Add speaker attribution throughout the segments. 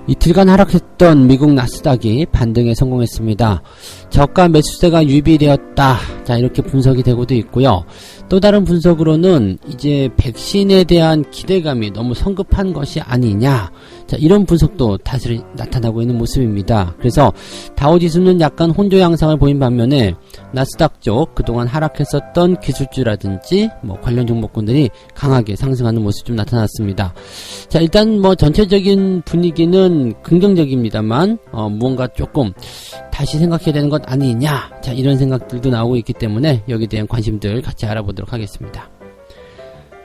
Speaker 1: 이틀간 하락했던 미국 나스닥이 반등에 성공했습니다. 저가 매수세가 유입되었다. 자, 이렇게 분석이 되고도 있고요. 또 다른 분석으로는 이제 백신에 대한 기대감이 너무 성급한 것이 아니냐. 자, 이런 분석도 다시 나타나고 있는 모습입니다. 그래서 다우지수는 약간 혼조 양상을 보인 반면에 나스닥 쪽 그동안 하락했었던 기술주라든지 관련 종목군들이 강하게 상승하는 모습이 좀 나타났습니다. 자, 일단 전체적인 분위기는 긍정적입니다만 무언가 조금 다시 생각해야 되는 것 아니냐. 자, 이런 생각들도 나오고 있기 때문에 여기에 대한 관심들 같이 알아보도록 하겠습니다.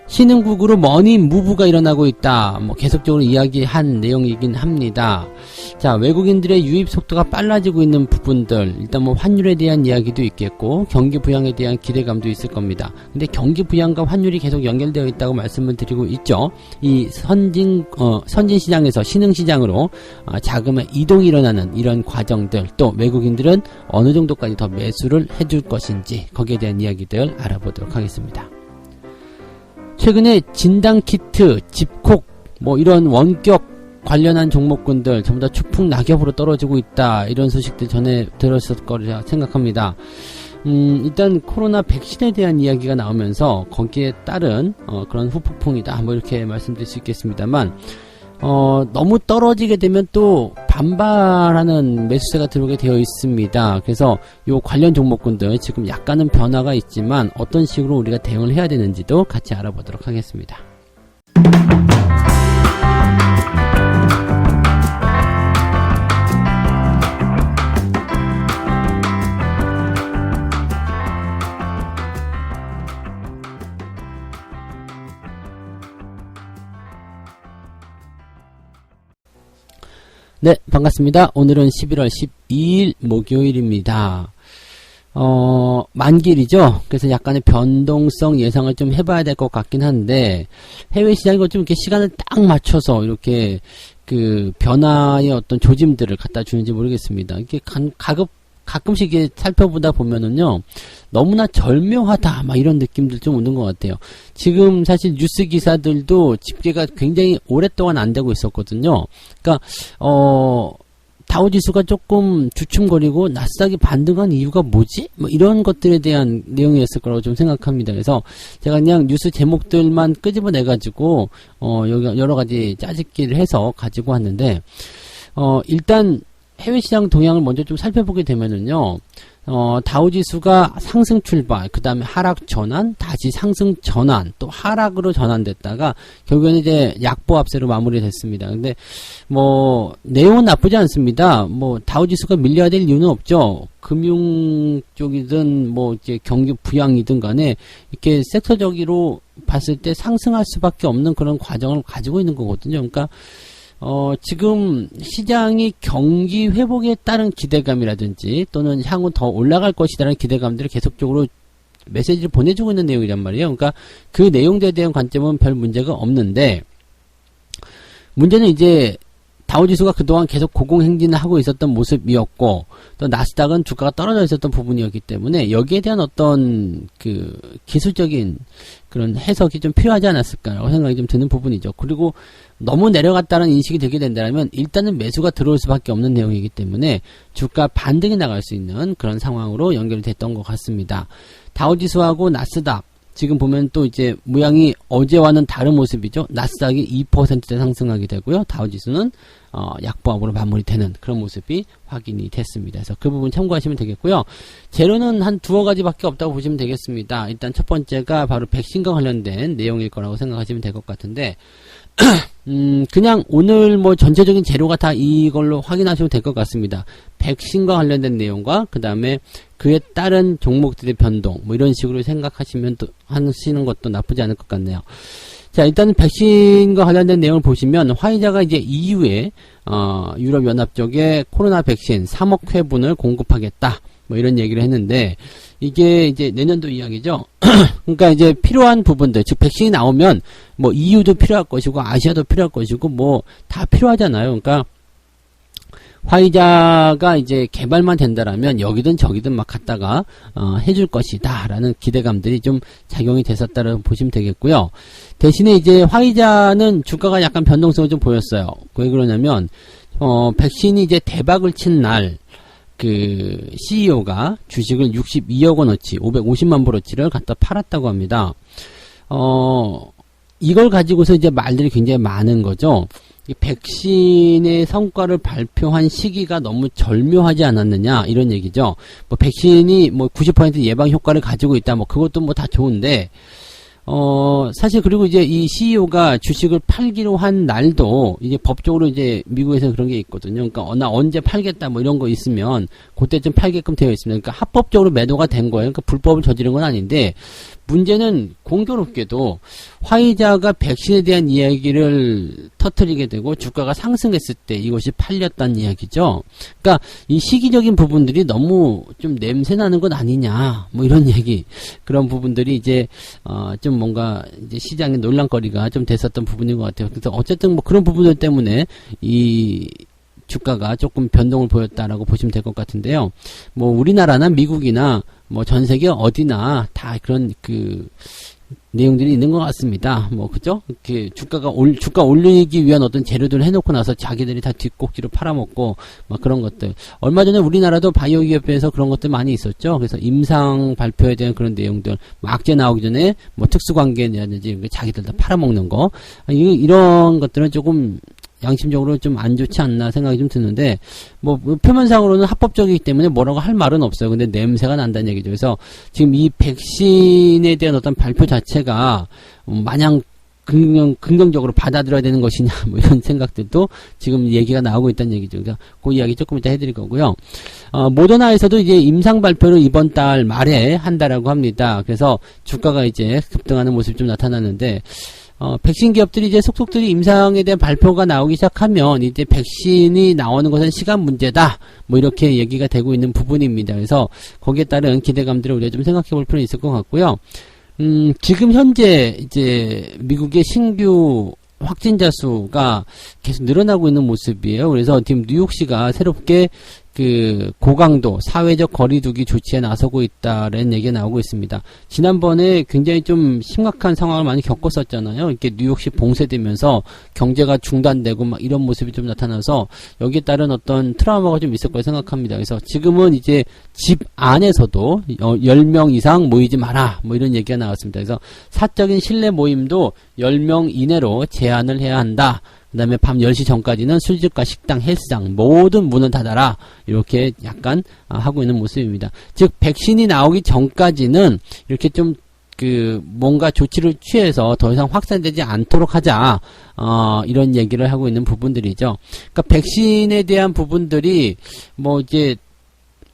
Speaker 1: 신흥국으로 머니 무브가 일어나고 있다. 계속적으로 이야기한 내용이긴 합니다. 자, 외국인들의 유입 속도가 빨라지고 있는 부분들, 일단 환율에 대한 이야기도 있겠고 경기 부양에 대한 기대감도 있을 겁니다. 근데 경기 부양과 환율이 계속 연결되어 있다고 말씀을 드리고 있죠. 이 선진 시장에서 신흥 시장으로 자금의 이동이 일어나는 이런 과정들, 또 외국인들은 어느 정도까지 더 매수를 해줄 것인지 거기에 대한 이야기들 알아보도록 하겠습니다. 최근에 진단키트, 집콕, 이런 원격 관련한 종목군들 전부 다 추풍 낙엽으로 떨어지고 있다. 이런 소식들 전에 들었을 거라 생각합니다. 일단 코로나 백신에 대한 이야기가 나오면서 거기에 따른 그런 후폭풍이다. 이렇게 말씀드릴 수 있겠습니다만 너무 떨어지게 되면 또 반발하는 매수세가 들어오게 되어 있습니다. 그래서 요 관련 종목군들 지금 약간은 변화가 있지만 어떤 식으로 우리가 대응을 해야 되는지도 같이 알아보도록 하겠습니다. 네, 반갑습니다. 오늘은 11월 12일 목요일입니다. 만길이죠. 그래서 약간의 변동성 예상을 좀 해봐야 될 것 같긴 한데, 해외 시장이 좀 이렇게 시간을 딱 맞춰서 이렇게 그 변화의 어떤 조짐들을 갖다 주는지 모르겠습니다. 이게 가끔씩 이게 살펴보다 보면은요, 너무나 절묘하다, 이런 느낌들 좀 오는 것 같아요. 지금 사실 뉴스 기사들도 집계가 굉장히 오랫동안 안 되고 있었거든요. 그러니까, 다우지수가 조금 주춤거리고 나스닥이 반등한 이유가 뭐지? 이런 것들에 대한 내용이었을 거라고 좀 생각합니다. 그래서 제가 그냥 뉴스 제목들만 끄집어내가지고, 여러 가지 짜집기를 해서 가지고 왔는데, 일단, 해외 시장 동향을 먼저 좀 살펴보게 되면은요, 다우지수가 상승 출발, 그 다음에 하락 전환, 다시 상승 전환, 또 하락으로 전환됐다가 결국에는 이제 약보합세로 마무리됐습니다. 근데 내용은 나쁘지 않습니다. 다우지수가 밀려야 될 이유는 없죠. 금융 쪽이든 이제 경기 부양이든 간에 이렇게 섹터적으로 봤을 때 상승할 수밖에 없는 그런 과정을 가지고 있는 거거든요. 그러니까 지금 시장이 경기 회복에 따른 기대감이라든지 또는 향후 더 올라갈 것이라는 기대감들을 계속적으로 메시지를 보내주고 있는 내용이란 말이에요. 그러니까 그 내용들에 대한 관점은 별 문제가 없는데, 문제는 이제 다우지수가 그동안 계속 고공행진을 하고 있었던 모습이었고, 또 나스닥은 주가가 떨어져 있었던 부분이었기 때문에 여기에 대한 어떤 그 기술적인 그런 해석이 좀 필요하지 않았을까라고 생각이 좀 드는 부분이죠. 그리고 너무 내려갔다는 인식이 들게 된다면 일단은 매수가 들어올 수밖에 없는 내용이기 때문에 주가 반등이 나갈 수 있는 그런 상황으로 연결이 됐던 것 같습니다. 다우지수하고 나스닥 지금 보면 또 이제 모양이 어제와는 다른 모습이죠. 나스닥이 2%대 상승하게 되고요. 다우지수는 약보합으로 마무리되는 그런 모습이 확인이 됐습니다. 그래서 그 부분 참고하시면 되겠고요. 재료는 한 두어 가지밖에 없다고 보시면 되겠습니다. 일단 첫 번째가 바로 백신과 관련된 내용일 거라고 생각하시면 될 것 같은데, 그냥 오늘 전체적인 재료가 다 이걸로 확인하시면 될 것 같습니다. 백신과 관련된 내용과 그 다음에 그에 따른 종목들의 변동 이런 식으로 생각하시면 하시는 것도 나쁘지 않을 것 같네요. 자, 일단 백신과 관련된 내용을 보시면 화이자가 이제 EU에 유럽연합 쪽에 코로나 백신 3억 회분을 공급하겠다 이런 얘기를 했는데, 이게 이제 내년도 이야기죠. 그러니까 이제 필요한 부분들, 즉 백신이 나오면 EU도 필요할 것이고 아시아도 필요할 것이고 다 필요하잖아요. 그러니까 화이자가 이제 개발만 된다라면 여기든 저기든 막 갖다가 해줄 것이다 라는 기대감들이 좀 작용이 됐었다라고 보시면 되겠고요. 대신에 이제 화이자는 주가가 약간 변동성을 좀 보였어요. 왜 그러냐면 백신이 이제 대박을 친 날, 그 CEO가 주식을 62억 원어치, 550만 불어치를 갖다 팔았다고 합니다. 이걸 가지고서 이제 말들이 굉장히 많은 거죠. 이 백신의 성과를 발표한 시기가 너무 절묘하지 않았느냐, 이런 얘기죠. 뭐 백신이 뭐 90% 예방 효과를 가지고 있다, 뭐 그것도 뭐 다 좋은데, 사실 그리고 이제 이 CEO가 주식을 팔기로 한 날도 이제 법적으로 이제 미국에서 그런 게 있거든요. 그러니까 나 언제 팔겠다 뭐 이런 거 있으면 그때쯤 팔게끔 되어 있습니다. 그러니까 합법적으로 매도가 된 거예요. 그러니까 불법을 저지른 건 아닌데, 문제는 공교롭게도 화이자가 백신에 대한 이야기를 터뜨리게 되고 주가가 상승했을 때 이것이 팔렸다는 이야기죠. 그러니까 이 시기적인 부분들이 너무 좀 냄새나는 것 아니냐, 뭐 이런 얘기, 그런 부분들이 이제 좀 뭔가 이제 시장의 논란거리가 좀 됐었던 부분인 것 같아요. 그래서 어쨌든 뭐 그런 부분들 때문에 이 주가가 조금 변동을 보였다라고 보시면 될 것 같은데요. 뭐 우리나라나 미국이나 뭐 전 세계 어디나 다 그런 그 내용들이 있는 것 같습니다. 뭐 그죠? 이렇게 주가 올리기 위한 어떤 재료들을 해놓고 나서 자기들이 다 뒷꼭지로 팔아먹고 막 그런 것들. 얼마 전에 우리나라도 바이오 기업에서 그런 것들 많이 있었죠. 그래서 임상 발표에 대한 그런 내용들, 뭐 악재 나오기 전에 뭐 특수관계라든지 자기들 다 팔아먹는 거, 이런 것들은 조금 양심적으로 좀 안 좋지 않나 생각이 좀 드는데, 뭐 표면상으로는 합법적이기 때문에 뭐라고 할 말은 없어요. 근데 냄새가 난다는 얘기죠. 그래서 지금 이 백신에 대한 어떤 발표 자체가 마냥 긍정적으로 받아들여야 되는 것이냐, 뭐 이런 생각들도 지금 얘기가 나오고 있다는 얘기죠. 그래서 그 이야기 조금 이따 해드릴 거고요. 모더나에서도 이제 임상 발표를 이번 달 말에 한다라고 합니다. 그래서 주가가 이제 급등하는 모습이 좀 나타나는데, 백신 기업들이 이제 속속들이 임상에 대한 발표가 나오기 시작하면 이제 백신이 나오는 것은 시간 문제다, 뭐 이렇게 얘기가 되고 있는 부분입니다. 그래서 거기에 따른 기대감들을 우리가 좀 생각해 볼 필요는 있을 것 같고요. 지금 현재 이제 미국의 신규 확진자 수가 계속 늘어나고 있는 모습이에요. 그래서 지금 뉴욕시가 새롭게 그 고강도 사회적 거리두기 조치에 나서고 있다라는 얘기가 나오고 있습니다. 지난번에 굉장히 좀 심각한 상황을 많이 겪었었잖아요. 이렇게 뉴욕시 봉쇄되면서 경제가 중단되고 막 이런 모습이 좀 나타나서 여기에 따른 어떤 트라우마가 좀 있을 거라 생각합니다. 그래서 지금은 이제 집 안에서도 10명 이상 모이지 마라, 뭐 이런 얘기가 나왔습니다. 그래서 사적인 실내 모임도 10명 이내로 제한을 해야 한다. 그 다음에 밤 10시 전까지는 술집과 식당, 헬스장 모든 문을 닫아라, 이렇게 약간 하고 있는 모습입니다. 즉 백신이 나오기 전까지는 이렇게 좀 그 뭔가 조치를 취해서 더 이상 확산되지 않도록 하자, 이런 얘기를 하고 있는 부분들이죠. 그러니까 백신에 대한 부분들이 뭐 이제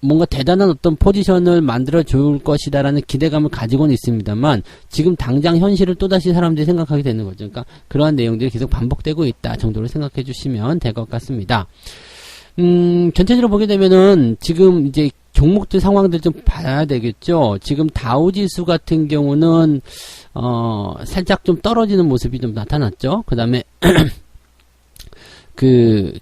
Speaker 1: 뭔가 대단한 어떤 포지션을 만들어 줄 것이다라는 기대감을 가지고는 있습니다만, 지금 당장 현실을 또다시 사람들이 생각하게 되는 거죠. 그러니까 그러한 내용들이 계속 반복되고 있다 정도로 생각해 주시면 될 것 같습니다. 전체적으로 보게 되면은 지금 이제 종목들 상황들 좀 봐야 되겠죠. 지금 다우지수 같은 경우는 살짝 좀 떨어지는 모습이 좀 나타났죠. 그 다음에 그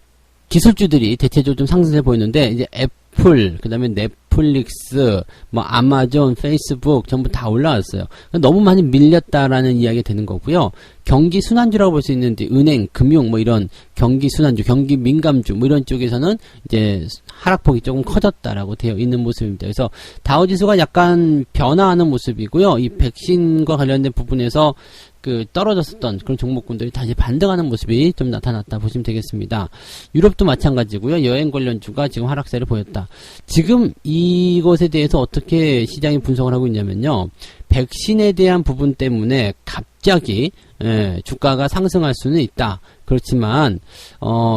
Speaker 1: 기술주들이 대체적으로 좀 상승해 보이는데, 이제 애플, 그 다음에 넷플릭스, 뭐 아마존, 페이스북 전부 다 올라왔어요. 너무 많이 밀렸다라는 이야기가 되는 거고요. 경기 순환주라고 볼 수 있는데, 은행, 금융, 뭐 이런 경기 순환주, 경기 민감주, 뭐 이런 쪽에서는 이제 하락폭이 조금 커졌다라고 되어 있는 모습입니다. 그래서 다우지수가 약간 변화하는 모습이고요. 이 백신과 관련된 부분에서 그 떨어졌었던 그런 종목군들이 다시 반등하는 모습이 좀 나타났다 보시면 되겠습니다. 유럽도 마찬가지고요. 여행 관련주가 지금 하락세를 보였다. 지금 이것에 대해서 어떻게 시장이 분석을 하고 있냐면요. 백신에 대한 부분 때문에 갑자기 주가가 상승할 수는 있다. 그렇지만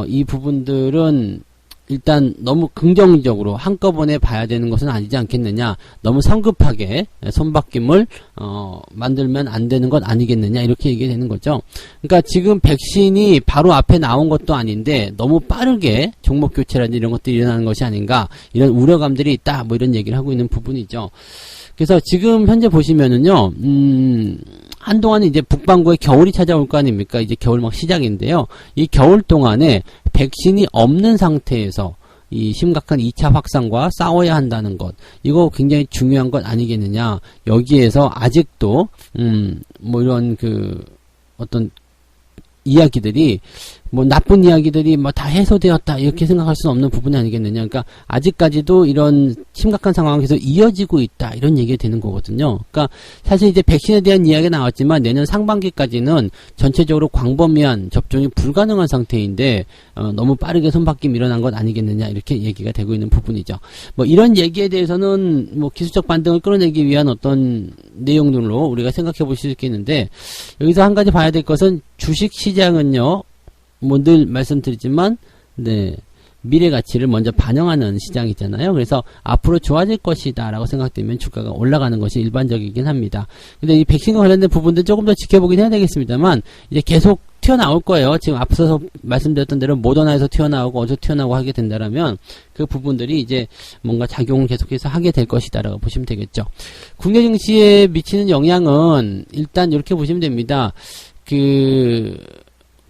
Speaker 1: 이 부분들은 일단 너무 긍정적으로 한꺼번에 봐야 되는 것은 아니지 않겠느냐, 너무 성급하게 손바뀜을 만들면 안 되는 것 아니겠느냐, 이렇게 얘기가 되는 거죠. 그러니까 지금 백신이 바로 앞에 나온 것도 아닌데 너무 빠르게 종목 교체라든지 이런 것들이 일어나는 것이 아닌가, 이런 우려감들이 있다, 뭐 이런 얘기를 하고 있는 부분이죠. 그래서 지금 현재 보시면은요, 한동안은 이제 북반구에 겨울이 찾아올 거 아닙니까? 이제 겨울 막 시작인데요. 이 겨울 동안에 백신이 없는 상태에서 이 심각한 2차 확산과 싸워야 한다는 것, 이거 굉장히 중요한 것 아니겠느냐. 여기에서 아직도 뭐 이런 그 어떤 이야기들이 뭐 나쁜 이야기들이 뭐 다 해소되었다 이렇게 생각할 수는 없는 부분이 아니겠느냐. 그러니까 아직까지도 이런 심각한 상황이 계속 이어지고 있다 이런 얘기가 되는 거거든요. 그러니까 사실 이제 백신에 대한 이야기가 나왔지만 내년 상반기까지는 전체적으로 광범위한 접종이 불가능한 상태인데 너무 빠르게 손바뀜 일어난 것 아니겠느냐 이렇게 얘기가 되고 있는 부분이죠. 뭐 이런 얘기에 대해서는 뭐 기술적 반등을 끌어내기 위한 어떤 내용들로 우리가 생각해 볼 수 있겠는데 여기서 한 가지 봐야 될 것은 주식 시장은요. 뭐 늘 말씀드리지만 네 미래 가치를 먼저 반영하는 시장이잖아요. 그래서 앞으로 좋아질 것이다 라고 생각되면 주가가 올라가는 것이 일반적이긴 합니다. 근데 이 백신과 관련된 부분들 조금 더 지켜보긴 해야 되겠습니다만 이제 계속 튀어나올 거예요. 지금 앞서서 말씀드렸던 대로 모더나에서 튀어나오고 어디서 튀어나오고 하게 된다라면 그 부분들이 이제 뭔가 작용을 계속해서 하게 될 것이다 라고 보시면 되겠죠. 국내 증시에 미치는 영향은 일단 이렇게 보시면 됩니다.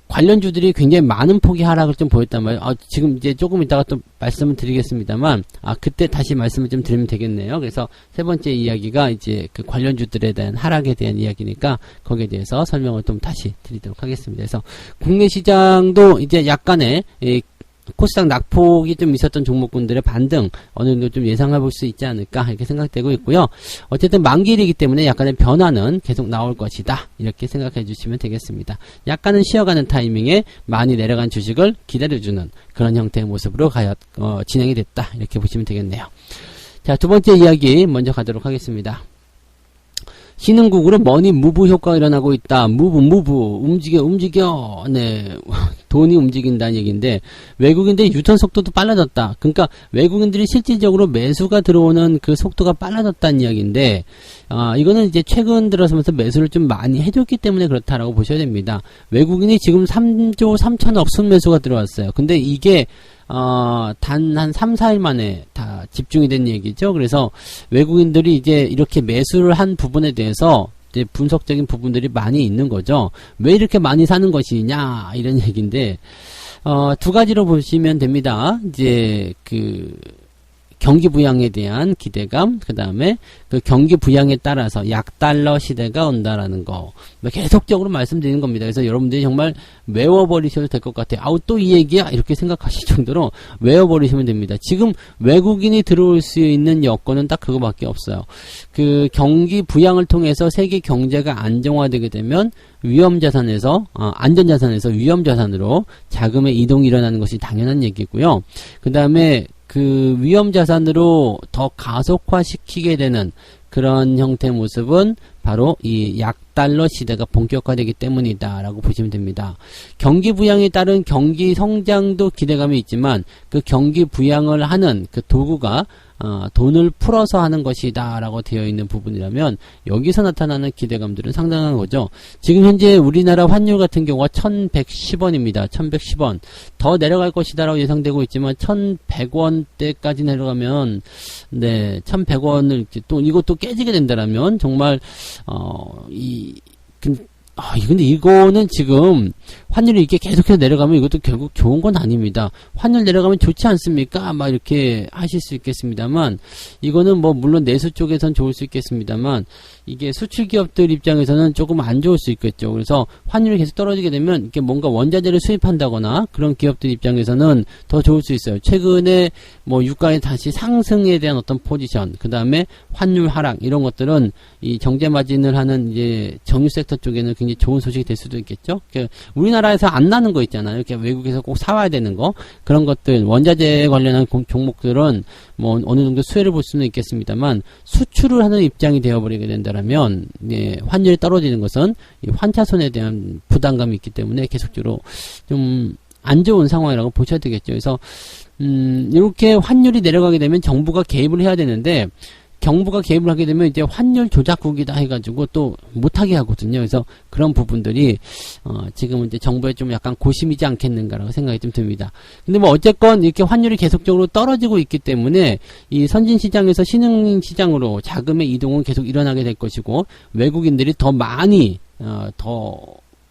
Speaker 1: 관련주들이 굉장히 많은 폭의 하락을 좀 보였단 말이에요. 지금 이제 조금 이따가 또 말씀을 드리겠습니다만, 그때 다시 말씀을 좀 드리면 되겠네요. 그래서 세 번째 이야기가 이제 그 관련주들에 대한 하락에 대한 이야기니까 거기에 대해서 설명을 좀 다시 드리도록 하겠습니다. 그래서 국내 시장도 이제 약간의 코스닥 낙폭이 좀 있었던 종목군들의 반등 어느 정도 좀 예상해 볼 수 있지 않을까 이렇게 생각되고 있고요. 어쨌든 만기일이기 때문에 약간의 변화는 계속 나올 것이다 이렇게 생각해 주시면 되겠습니다. 약간은 쉬어가는 타이밍에 많이 내려간 주식을 기다려주는 그런 형태의 모습으로 진행이 됐다 이렇게 보시면 되겠네요. 자, 두 번째 이야기 먼저 가도록 하겠습니다. 신흥국으로 머니 무브 효과가 일어나고 있다. 무브 움직여 네 돈이 움직인다는 얘기인데 외국인들의 유턴 속도도 빨라졌다. 그러니까 외국인들이 실질적으로 매수가 들어오는 그 속도가 빨라졌다는 이야기인데 이거는 이제 최근 들어서면서 매수를 좀 많이 해줬기 때문에 그렇다라고 보셔야 됩니다. 외국인이 지금 3조 3천억 순매수가 들어왔어요. 근데 이게 단 한 3, 4일 만에 다 집중이 된 얘기죠. 그래서 외국인들이 이제 이렇게 매수를 한 부분에 대해서 이제 분석적인 부분들이 많이 있는 거죠. 왜 이렇게 많이 사는 것이냐 이런 얘기인데 두 가지로 보시면 됩니다. 이제 경기 부양에 대한 기대감, 그 다음에 그 경기 부양에 따라서 약달러 시대가 온다라는 거 계속적으로 말씀드리는 겁니다. 그래서 여러분들이 정말 외워버리셔도 될 것 같아요. 또 이 얘기야? 이렇게 생각하실 정도로 외워버리시면 됩니다. 지금 외국인이 들어올 수 있는 여건은 딱 그거밖에 없어요. 그 경기 부양을 통해서 세계 경제가 안정화되게 되면 위험자산에서 안전자산에서 위험자산으로 자금의 이동이 일어나는 것이 당연한 얘기고요. 그 다음에 그 위험자산으로 더 가속화시키게 되는 그런 형태의 모습은 바로 이 약달러 시대가 본격화되기 때문이다 라고 보시면 됩니다. 경기 부양에 따른 경기 성장도 기대감이 있지만 그 경기 부양을 하는 그 도구가 돈을 풀어서 하는 것이다 라고 되어 있는 부분이라면 여기서 나타나는 기대감들은 상당한 거죠. 지금 현재 우리나라 환율 같은 경우가 1110원입니다. 1110원. 더 내려갈 것이다 라고 예상되고 있지만 1100원대까지 내려가면 1100원을 또 이것도 깨지게 된다라면 정말 근데 이거는 지금 환율이 이렇게 계속해서 내려가면 이것도 결국 좋은 건 아닙니다. 환율 내려가면 좋지 않습니까? 막 이렇게 하실 수 있겠습니다만 이거는 뭐 물론 내수 쪽에선 좋을 수 있겠습니다만 이게 수출 기업들 입장에서는 조금 안 좋을 수 있겠죠. 그래서 환율이 계속 떨어지게 되면 이게 뭔가 원자재를 수입한다거나 그런 기업들 입장에서는 더 좋을 수 있어요. 최근에 뭐 유가의 다시 상승에 대한 어떤 포지션, 그 다음에 환율 하락 이런 것들은 이 정제 마진을 하는 이제 정유 섹터 쪽에는 굉장히 좋은 소식이 될 수도 있겠죠. 우리나라에서 안 나는 거 있잖아요. 이렇게 외국에서 꼭 사와야 되는 거 그런 것들 원자재 관련한 종목들은 뭐 어느 정도 수혜를 볼 수는 있겠습니다만 수출을 하는 입장이 되어버리게 된다면 환율이 떨어지는 것은 이 환차손에 대한 부담감이 있기 때문에 계속적으로 좀 안 좋은 상황이라고 보셔야 되겠죠. 그래서 이렇게 환율이 내려가게 되면 정부가 개입을 해야 되는데 정부가 개입을 하게 되면 이제 환율 조작국이다 해가지고 또 못하게 하거든요. 그래서 그런 부분들이 지금은 이제 정부에 좀 약간 고심이지 않겠는가라고 생각이 좀 듭니다. 근데 뭐 어쨌건 이렇게 환율이 계속적으로 떨어지고 있기 때문에 이 선진 시장에서 신흥 시장으로 자금의 이동은 계속 일어나게 될 것이고 외국인들이 더 많이 더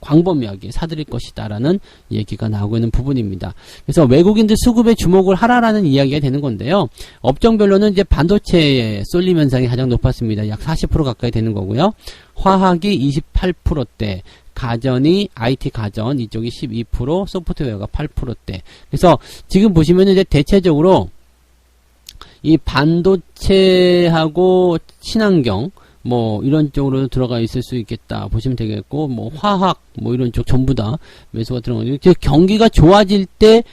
Speaker 1: 광범위하게 사들일 것이다라는 얘기가 나오고 있는 부분입니다. 그래서 외국인들 수급에 주목을 하라라는 이야기가 되는 건데요. 업종별로는 이제 반도체의 쏠림 현상이 가장 높았습니다. 약 40% 가까이 되는 거고요. 화학이 28%대, 가전이 IT 가전 이쪽이 12%, 소프트웨어가 8%대. 그래서 지금 보시면은 이제 대체적으로 이 반도체하고 친환경 뭐 이런 쪽으로 들어가 있을 수 있겠다 보시면 되겠고, 뭐 화학 뭐 이런 쪽 전부 다 매수가 들어가고, 경기가 좋아질 때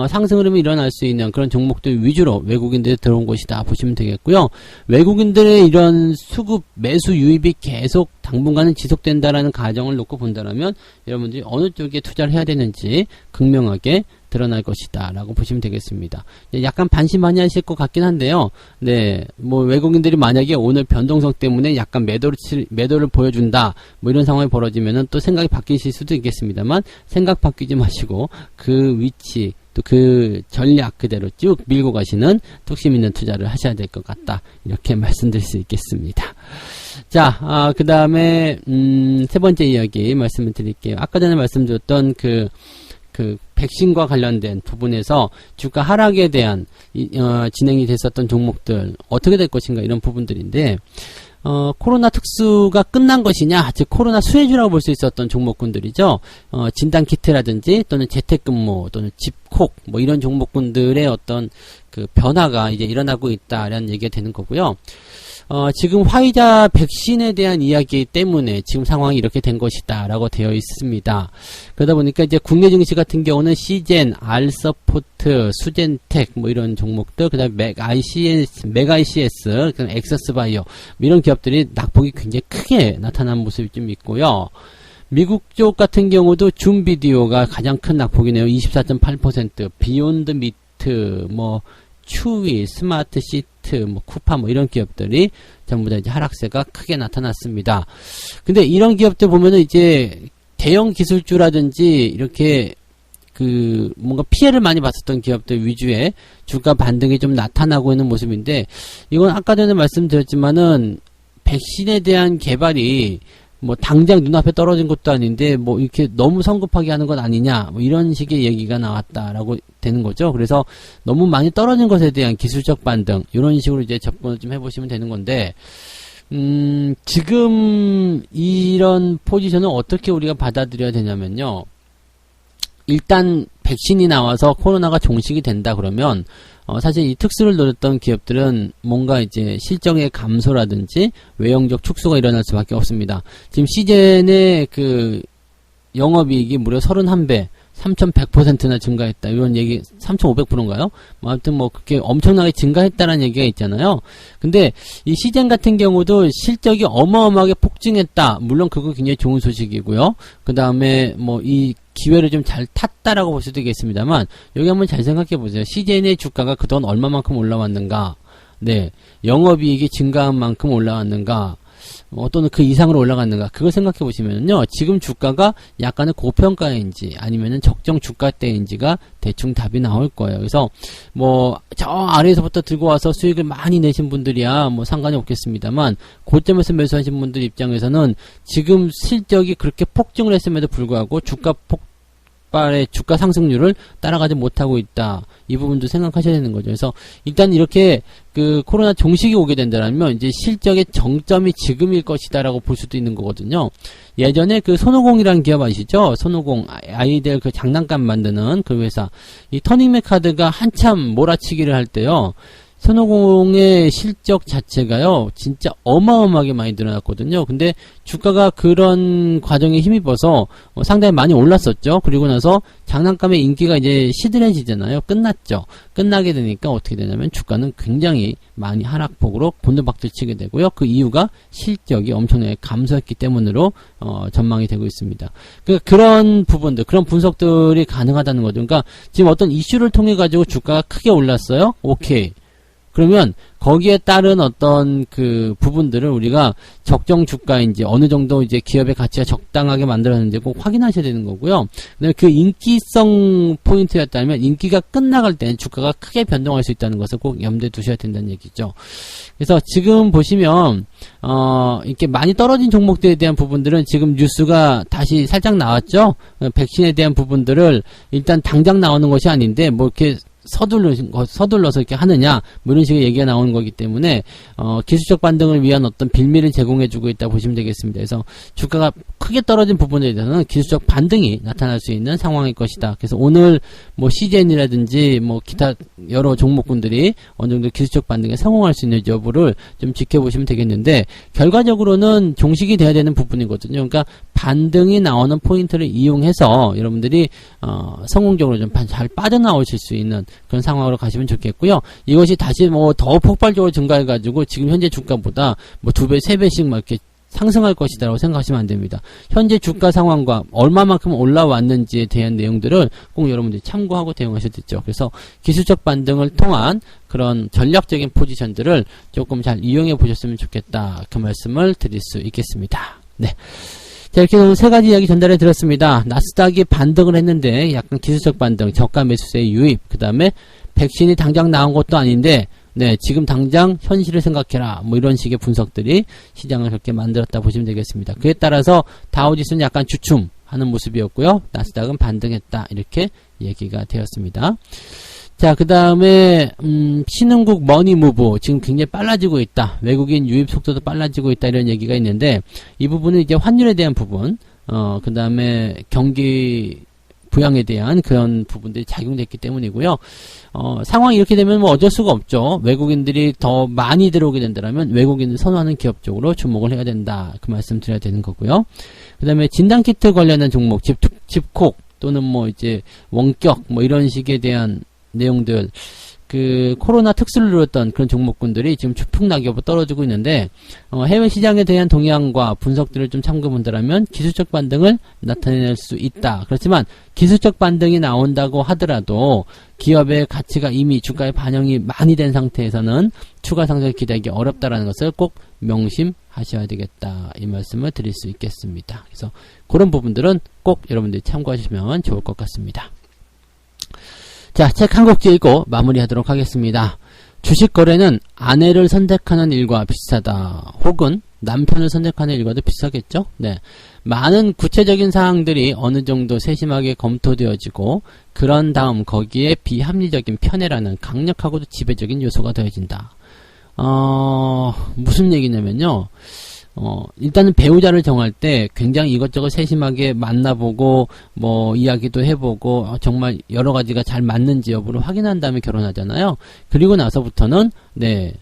Speaker 1: 상승 흐름이 일어날 수 있는 그런 종목들 위주로 외국인들이 들어온 것이다 보시면 되겠고요. 외국인들의 이런 수급 매수 유입이 계속 당분간은 지속된다라는 가정을 놓고 본다면 여러분들이 어느 쪽에 투자를 해야 되는지 극명하게 드러날 것이다 라고 보시면 되겠습니다. 약간 반신반의하실 것 같긴 한데요. 네, 뭐 외국인들이 만약에 오늘 변동성 때문에 약간 매도를 보여준다 뭐 이런 상황이 벌어지면은 또 생각이 바뀌실 수도 있겠습니다만, 생각 바뀌지 마시고 그 위치 또 그 전략 그대로 쭉 밀고 가시는 뚝심 있는 투자를 하셔야 될 것 같다, 이렇게 말씀드릴 수 있겠습니다. 자, 그 다음에 세 번째 이야기 말씀을 드릴게요. 아까 전에 말씀드렸던 그 백신과 관련된 부분에서 주가 하락에 대한 진행이 됐었던 종목들 어떻게 될 것인가, 이런 부분들인데, 코로나 특수가 끝난 것이냐, 즉 코로나 수혜주라고 볼 수 있었던 종목군들이죠. 진단키트라든지 또는 재택근무 또는 집콕 뭐 이런 종목군들의 어떤 그 변화가 이제 일어나고 있다라는 얘기가 되는 거고요. 지금 화이자 백신에 대한 이야기 때문에 지금 상황이 이렇게 된 것이다 라고 되어 있습니다. 그러다 보니까 이제 국내 증시 같은 경우는 시젠, 알서포트, 수젠텍 뭐 이런 종목들, 그 다음에 맥ICS, 엑서스바이오 이런 기업들이 낙폭이 굉장히 크게 나타난 모습이 좀 있고요. 미국 쪽 같은 경우도 줌비디오가 가장 큰 낙폭이네요. 24.8%, 비욘드 미트, 뭐 추위, 스마트 시트, 뭐 쿠파 뭐 이런 기업들이 전부 다 이제 하락세가 크게 나타났습니다. 근데 이런 기업들 보면은 이제 대형 기술주라든지 이렇게 그 뭔가 피해를 많이 봤었던 기업들 위주의 주가 반등이 좀 나타나고 있는 모습인데, 이건 아까 전에 말씀드렸지만은 백신에 대한 개발이 뭐 당장 눈앞에 떨어진 것도 아닌데 뭐 이렇게 너무 성급하게 하는 건 아니냐, 뭐 이런 식의 얘기가 나왔다라고 되는 거죠. 그래서 너무 많이 떨어진 것에 대한 기술적 반등, 이런 식으로 이제 접근을 좀 해보시면 되는 건데, 지금 이런 포지션을 어떻게 우리가 받아들여야 되냐면요, 일단 백신이 나와서 코로나가 종식이 된다 그러면 사실 이 특수를 노렸던 기업들은 뭔가 이제 실적의 감소라든지 외형적 축소가 일어날 수밖에 없습니다. 지금 시젠의 그 영업이익이 무려 31배, 3,100%나 증가했다, 이런 얘기, 3,500%인가요? 뭐 아무튼 뭐 그렇게 엄청나게 증가했다는 얘기가 있잖아요. 근데 이 시젠 같은 경우도 실적이 어마어마하게 폭증했다. 물론 그거 굉장히 좋은 소식이고요. 그 다음에 뭐 이 기회를 좀 잘 탔다라고 볼 수도 있겠습니다만, 여기 한번 잘 생각해 보세요. 시젠의 주가가 그동안 얼마만큼 올라왔는가? 네, 영업이익이 증가한 만큼 올라왔는가? 또는 그 이상으로 올라갔는가, 그걸 생각해 보시면요, 지금 주가가 약간의 고평가인지 아니면은 적정 주가대인지가 대충 답이 나올 거예요. 그래서 뭐 저 아래에서부터 들고 와서 수익을 많이 내신 분들이야 뭐 상관이 없겠습니다만, 고점에서 매수하신 분들 입장에서는 지금 실적이 그렇게 폭증을 했음에도 불구하고 주가의 주가 상승률을 따라가지 못하고 있다, 이 부분도 생각하셔야 되는 거죠. 그래서 일단 이렇게 그 코로나 종식이 오게 된다면 이제 실적의 정점이 지금일 것이다라고 볼 수도 있는 거거든요. 예전에 그 손오공이라는 기업 아시죠? 손오공, 아이들 그 장난감 만드는 그 회사, 이 터닝맥카드가 한참 몰아치기를 할 때요, 손오공의 실적 자체가요, 진짜 어마어마하게 많이 늘어났거든요. 근데 주가가 그런 과정에 힘입어서 상당히 많이 올랐었죠. 그리고 나서 장난감의 인기가 이제 시들해지잖아요. 끝났죠. 끝나게 되니까 어떻게 되냐면 주가는 굉장히 많이 하락폭으로 곤두박질 치게 되고요. 그 이유가 실적이 엄청나게 감소했기 때문으로 전망이 되고 있습니다. 그런 부분들, 그런 분석들이 가능하다는 거죠. 그러니까 지금 어떤 이슈를 통해 가지고 주가가 크게 올랐어요. 오케이. 그러면 거기에 따른 어떤 그 부분들을 우리가 적정 주가인지 어느 정도 이제 기업의 가치가 적당하게 만들었는지 꼭 확인하셔야 되는 거고요. 그다음에 그 인기성 포인트였다면 인기가 끝나갈 때는 주가가 크게 변동할 수 있다는 것을 꼭 염두에 두셔야 된다는 얘기죠. 그래서 지금 보시면 이렇게 많이 떨어진 종목들에 대한 부분들은 지금 뉴스가 다시 살짝 나왔죠. 백신에 대한 부분들을 일단 당장 나오는 것이 아닌데 뭐 이렇게 서둘러서 이렇게 하느냐, 뭐 이런 식의 얘기가 나오는 거기 때문에, 기술적 반등을 위한 어떤 빌미를 제공해주고 있다 보시면 되겠습니다. 그래서 주가가 크게 떨어진 부분에 대해서는 기술적 반등이 나타날 수 있는 상황일 것이다. 그래서 오늘 뭐 CJN이라든지 뭐 기타 여러 종목군들이 어느 정도 기술적 반등에 성공할 수 있는 여부를 좀 지켜보시면 되겠는데, 결과적으로는 종식이 돼야 되는 부분이거든요. 그러니까 반등이 나오는 포인트를 이용해서 여러분들이 성공적으로 좀 잘 빠져나오실 수 있는 그런 상황으로 가시면 좋겠고요. 이것이 다시 뭐 더 폭발적으로 증가해가지고 지금 현재 주가보다 뭐 2배, 3배씩 막 이렇게 상승할 것이다라고 생각하시면 안 됩니다. 현재 주가 상황과 얼마만큼 올라왔는지에 대한 내용들을 꼭 여러분들이 참고하고 대응하셔야 되죠. 그래서 기술적 반등을 통한 그런 전략적인 포지션들을 조금 잘 이용해 보셨으면 좋겠다. 그 말씀을 드릴 수 있겠습니다. 네. 자, 이렇게 오늘 세 가지 이야기 전달해 드렸습니다. 나스닥이 반등을 했는데 약간 기술적 반등, 저가 매수세의 유입, 그 다음에 백신이 당장 나온 것도 아닌데 네, 지금 당장 현실을 생각해라. 뭐 이런 식의 분석들이 시장을 그렇게 만들었다 보시면 되겠습니다. 그에 따라서 다우지수는 약간 주춤하는 모습이었고요. 나스닥은 반등했다. 이렇게 얘기가 되었습니다. 자, 그 다음에 신흥국 머니무브 지금 굉장히 빨라지고 있다. 외국인 유입 속도도 빨라지고 있다. 이런 얘기가 있는데 이 부분은 이제 환율에 대한 부분, 그 다음에 경기 부양에 대한 그런 부분들이 작용됐기 때문이고요. 상황이 이렇게 되면 뭐 어쩔 수가 없죠. 외국인들이 더 많이 들어오게 된다면 외국인을 선호하는 기업 쪽으로 주목을 해야 된다. 그 말씀 드려야 되는 거고요. 그 다음에 진단키트 관련한 종목, 집콕 또는 뭐 이제 원격 뭐 이런 식에 대한 내용들, 그 코로나 특수를 누렸던 그런 종목군들이 지금 추풍낙엽으로 떨어지고 있는데 해외 시장에 대한 동향과 분석들을 좀 참고본다라면 기술적 반등을 나타낼 수 있다. 그렇지만 기술적 반등이 나온다고 하더라도 기업의 가치가 이미 주가에 반영이 많이 된 상태에서는 추가 상승을 기대하기 어렵다라는 것을 꼭 명심하셔야 되겠다. 이 말씀을 드릴 수 있겠습니다. 그래서 그런 부분들은 꼭 여러분들이 참고하시면 좋을 것 같습니다. 자, 책 한 곡 읽고 마무리하도록 하겠습니다. 주식 거래는 아내를 선택하는 일과 비슷하다. 혹은 남편을 선택하는 일과도 비슷하겠죠? 네. 많은 구체적인 사항들이 어느 정도 세심하게 검토되어지고 그런 다음 거기에 비합리적인 편애라는 강력하고도 지배적인 요소가 더해진다. 무슨 얘기냐면요. 일단은 배우자를 정할 때 굉장히 이것저것 세심하게 만나보고 뭐 이야기도 해보고 정말 여러 가지가 잘 맞는지 여부를 확인한 다음에 결혼하잖아요. 그리고 나서부터는 네,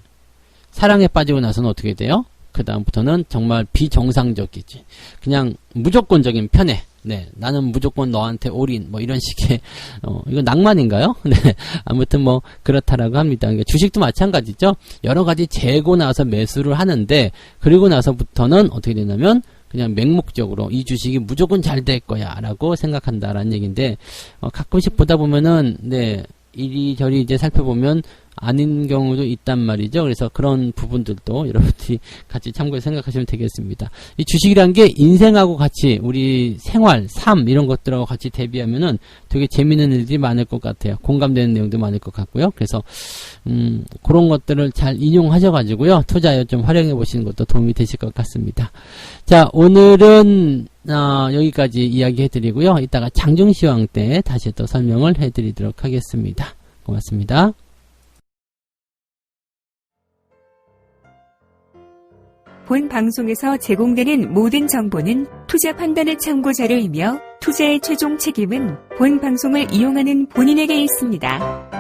Speaker 1: 사랑에 빠지고 나서는 어떻게 돼요? 그 다음부터는 정말 비정상적이지. 그냥 무조건적인 편애. 네, 나는 무조건 너한테 올인, 뭐 이런 식의, 이건 낭만인가요? 네, 아무튼 뭐 그렇다라고 합니다. 그러니까 주식도 마찬가지죠. 여러 가지 재고 나서 매수를 하는데, 그리고 나서부터는 어떻게 되냐면, 그냥 맹목적으로 이 주식이 무조건 잘 될 거야 라고 생각한다라는 얘기인데, 가끔씩 보다 보면은, 네, 이리저리 이제 살펴보면 아닌 경우도 있단 말이죠. 그래서 그런 부분들도 여러분들이 같이 참고해 생각하시면 되겠습니다. 이 주식이란 게 인생하고 같이 우리 생활, 삶 이런 것들하고 같이 대비하면은 되게 재미있는 일들이 많을 것 같아요. 공감되는 내용도 많을 것 같고요. 그래서 그런 것들을 잘 인용하셔가지고요. 투자에 좀 활용해 보시는 것도 도움이 되실 것 같습니다. 자, 오늘은 여기까지 이야기 해드리고요. 이따가 장중시황 때 다시 또 설명을 해드리도록 하겠습니다. 고맙습니다.
Speaker 2: 본 방송에서 제공되는 모든 정보는 투자 판단의 참고 자료이며 투자의 최종 책임은 본 방송을 이용하는 본인에게 있습니다.